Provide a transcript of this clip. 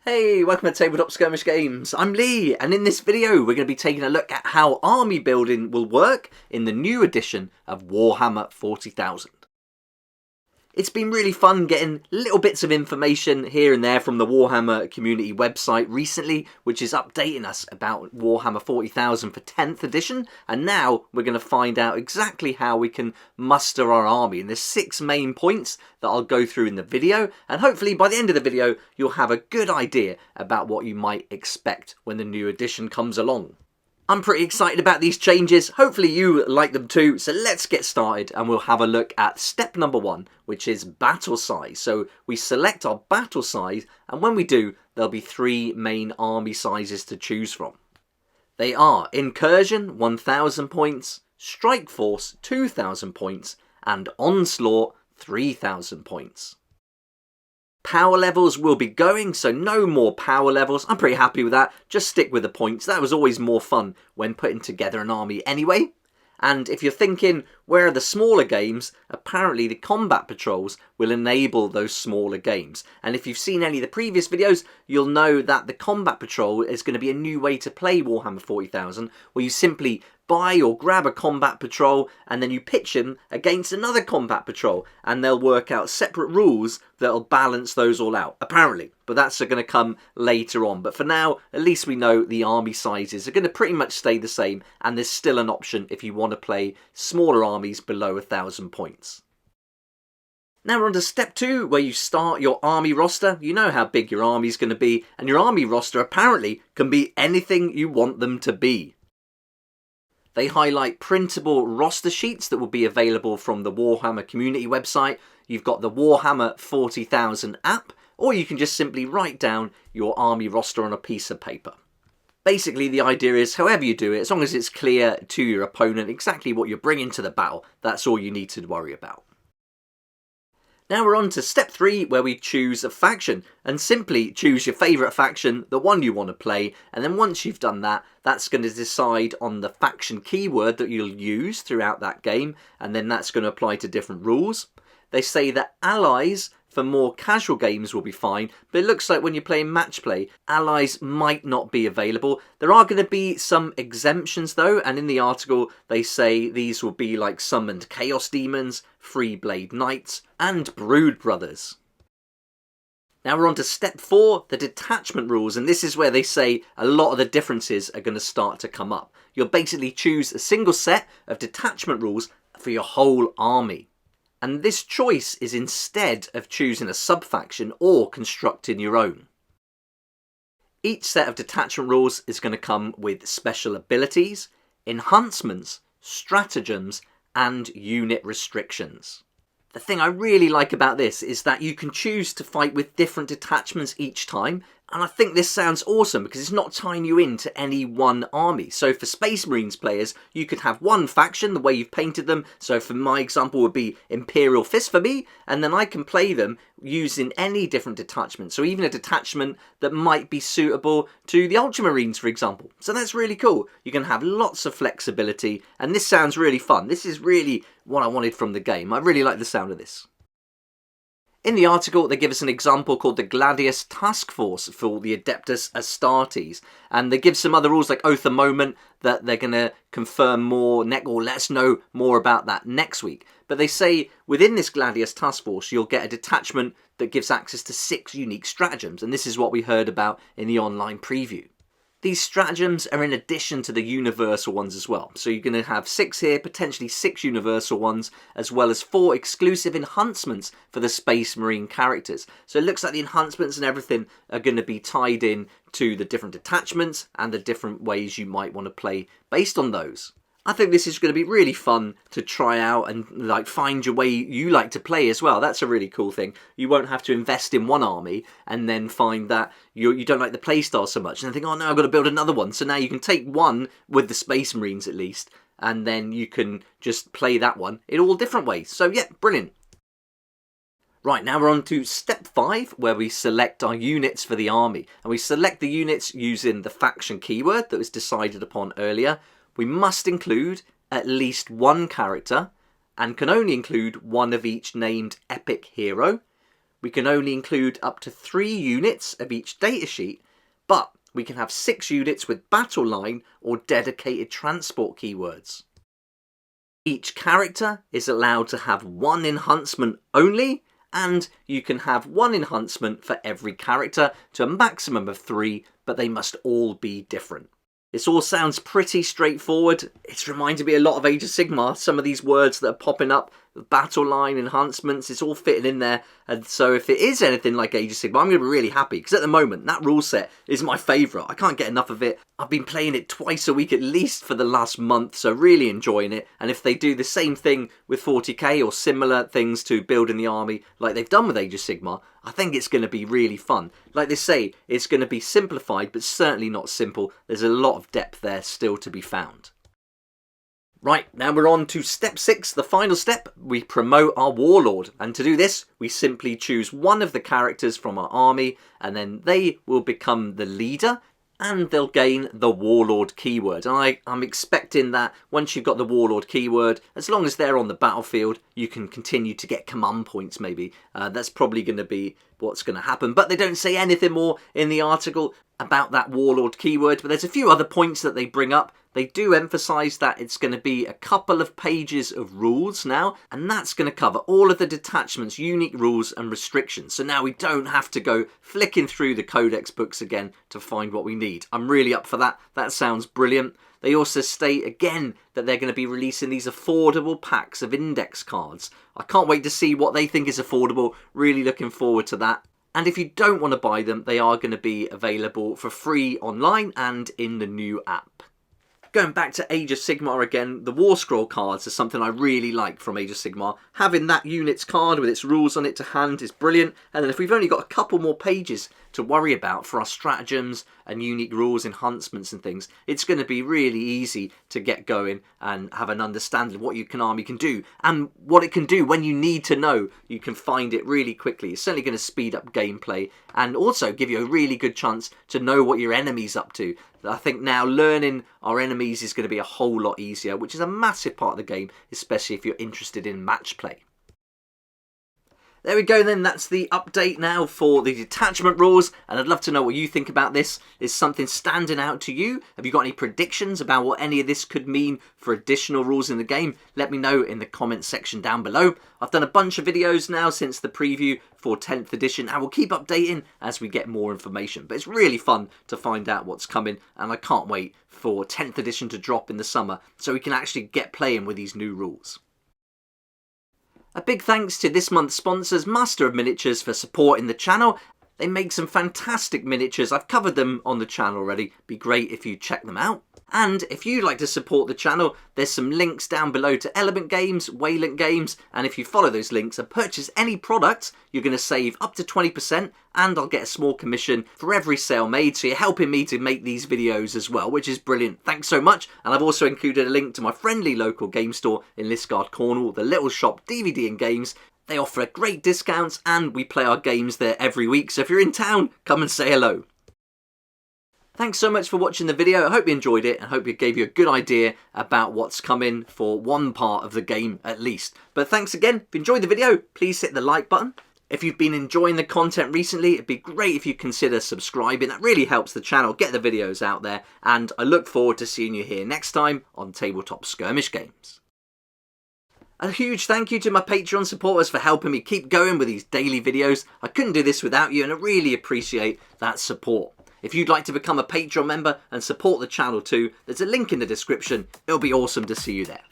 Hey, welcome to Tabletop Skirmish Games. I'm Lee, and in this video we're going to be taking a look at how army building will work in the new edition of Warhammer 40,000. It's been really fun getting little bits of information here and there from the Warhammer community website recently, which is updating us about Warhammer 40,000 for 10th edition, and now we're going to find out exactly how we can muster our army. And there's 6 main points that I'll go through in the video, and hopefully by the end of the video you'll have a good idea about what you might expect when the new edition comes along. I'm pretty excited about these changes, hopefully you like them too, so let's get started and we'll have a look at step number 1, which is battle size. So we select our battle size, and when we do, there'll be 3 main army sizes to choose from. They are Incursion 1000 points, Strike Force 2000 points, and Onslaught 3000 points. Power levels will be going, so no more power levels. I'm pretty happy with that. Just stick with the points. That was always more fun when putting together an army anyway. And if you're thinking, where are the smaller games? Apparently the combat patrols will enable those smaller games. And if you've seen any of the previous videos, you'll know that the combat patrol is going to be a new way to play Warhammer 40,000, where you simply buy or grab a combat patrol and then you pitch them against another combat patrol, and they'll work out separate rules that'll balance those all out, apparently. But that's going to come later on. But for now, at least we know the army sizes are going to pretty much stay the same, and there's still an option if you want to play smaller armies below 1,000 points. Now we're on to step 2, where you start your army roster. You know how big your army is going to be, and your army roster apparently can be anything you want them to be. They highlight printable roster sheets that will be available from the Warhammer community website. You've got the Warhammer 40,000 app, or you can just simply write down your army roster on a piece of paper. Basically, the idea is, however you do it, as long as it's clear to your opponent exactly what you're bringing to the battle, that's all you need to worry about. Now we're on to step 3, where we choose a faction, and simply choose your favourite faction, the one you want to play, and then once you've done that, that's going to decide on the faction keyword that you'll use throughout that game, and then that's going to apply to different rules. They say that allies for more casual games will be fine, but it looks like when you're playing match play, allies might not be available. There are going to be some exemptions though, and in the article they say these will be like summoned chaos demons, free blade knights, and brood brothers. Now we're on to step 4, the detachment rules, and this is where they say a lot of the differences are going to start to come up. You'll basically choose a single set of detachment rules for your whole army. And this choice is instead of choosing a sub-faction or constructing your own. Each set of detachment rules is going to come with special abilities, enhancements, stratagems, and unit restrictions. The thing I really like about this is that you can choose to fight with different detachments each time, and I think this sounds awesome because it's not tying you into any one army. So for Space Marines players, you could have one faction the way you've painted them. So for my example would be Imperial Fist for me, and then I can play them using any different detachment. So even a detachment that might be suitable to the Ultramarines, for example. So that's really cool. You can have lots of flexibility, and this sounds really fun. This is really what I wanted from the game. I really like the sound of this. In the article, they give us an example called the Gladius Task Force for the Adeptus Astartes, and they give some other rules like Oath of Moment that they're going to confirm more, or let us know more about that next week. But they say within this Gladius Task Force, you'll get a detachment that gives access to 6 unique stratagems, and this is what we heard about in the online preview. These stratagems are in addition to the universal ones as well. So you're going to have 6 here, potentially 6 universal ones, as well as 4 exclusive enhancements for the Space Marine characters. So it looks like the enhancements and everything are going to be tied in to the different detachments and the different ways you might want to play based on those. I think this is going to be really fun to try out and like find your way you like to play as well. That's a really cool thing. You won't have to invest in one army and then find that you don't like the playstyle so much and then think, oh no, I've got to build another one. So now you can take one with the Space Marines at least, and then you can just play that one in all different ways. So yeah, brilliant. Right, now we're on to step 5, where we select our units for the army. And we select the units using the faction keyword that was decided upon earlier. We must include at least one character and can only include one of each named epic hero. we can only include up to 3 units of each datasheet, but we can have 6 units with battle line or dedicated transport keywords. Each character is allowed to have 1 enhancement only, and you can have 1 enhancement for every character to a maximum of 3, but they must all be different. This all sounds pretty straightforward. It's reminded me a lot of Age of Sigmar. Some of these words that are popping up, battle line, enhancements, it's all fitting in there. And so if it is anything like Age of Sigmar, I'm going to be really happy, because at the moment that rule set is my favourite. I can't get enough of it. I've been playing it twice a week at least for the last month, so really enjoying it. And if they do the same thing with 40k or similar things to building the army like they've done with Age of Sigmar, I think it's going to be really fun. Like they say, it's going to be simplified, but certainly not simple. There's a lot of depth there still to be found. Right, now we're on to step 6, the final step. We promote our Warlord, and to do this we simply choose one of the characters from our army, and then they will become the leader and they'll gain the Warlord keyword. And I'm expecting that once you've got the Warlord keyword, as long as they're on the battlefield, you can continue to get command points maybe. That's probably going to be what's going to happen, but they don't say anything more in the article about that Warlord keyword. But there's a few other points that they bring up. They do emphasise that it's going to be a couple of pages of rules now, and that's going to cover all of the detachment's unique rules and restrictions. So now we don't have to go flicking through the codex books again to find what we need. I'm really up for that. That sounds brilliant. They also state again that they're going to be releasing these affordable packs of index cards. I can't wait to see what they think is affordable. Really looking forward to that. And if you don't want to buy them, they are going to be available for free online and in the new app. Going back to Age of Sigmar again, the War Scroll cards are something I really like from Age of Sigmar. Having that units card with its rules on it to hand is brilliant. And then if we've only got a couple more pages to worry about for our stratagems and unique rules, enhancements and things, it's going to be really easy to get going and have an understanding of what your army can do and what it can do when you need to know. You can find it really quickly. It's certainly going to speed up gameplay and also give you a really good chance to know what your enemy's up to. I think now learning our enemies is going to be a whole lot easier, which is a massive part of the game, especially if you're interested in match play. There we go then, that's the update now for the detachment rules, and I'd love to know what you think about this. Is something standing out to you? Have you got any predictions about what any of this could mean for additional rules in the game? Let me know in the comments section down below. I've done a bunch of videos now since the preview for 10th edition, and we'll keep updating as we get more information. But it's really fun to find out what's coming, and I can't wait for 10th edition to drop in the summer so we can actually get playing with these new rules. A big thanks to this month's sponsors, Master of Miniatures, for supporting the channel. They make some fantastic miniatures. I've covered them on the channel already. Be great if you check them out. And if you'd like to support the channel, there's some links down below to Element Games, Wayland Games, and if you follow those links and purchase any product, you're going to save up to 20%, and I'll get a small commission for every sale made, so you're helping me to make these videos as well, which is brilliant. Thanks so much. And I've also included a link to my friendly local game store in Liskeard, Cornwall, the Little Shop DVD and Games. They offer great discounts, and we play our games there every week, so if you're in town, come and say hello. Thanks so much for watching the video. I hope you enjoyed it and hope it gave you a good idea about what's coming for one part of the game at least. But thanks again. If you enjoyed the video, please hit the like button. If you've been enjoying the content recently, it'd be great if you consider subscribing. That really helps the channel get the videos out there. And I look forward to seeing you here next time on Tabletop Skirmish Games. A huge thank you to my Patreon supporters for helping me keep going with these daily videos. I couldn't do this without you, and I really appreciate that support. If you'd like to become a Patreon member and support the channel too, there's a link in the description. It'll be awesome to see you there.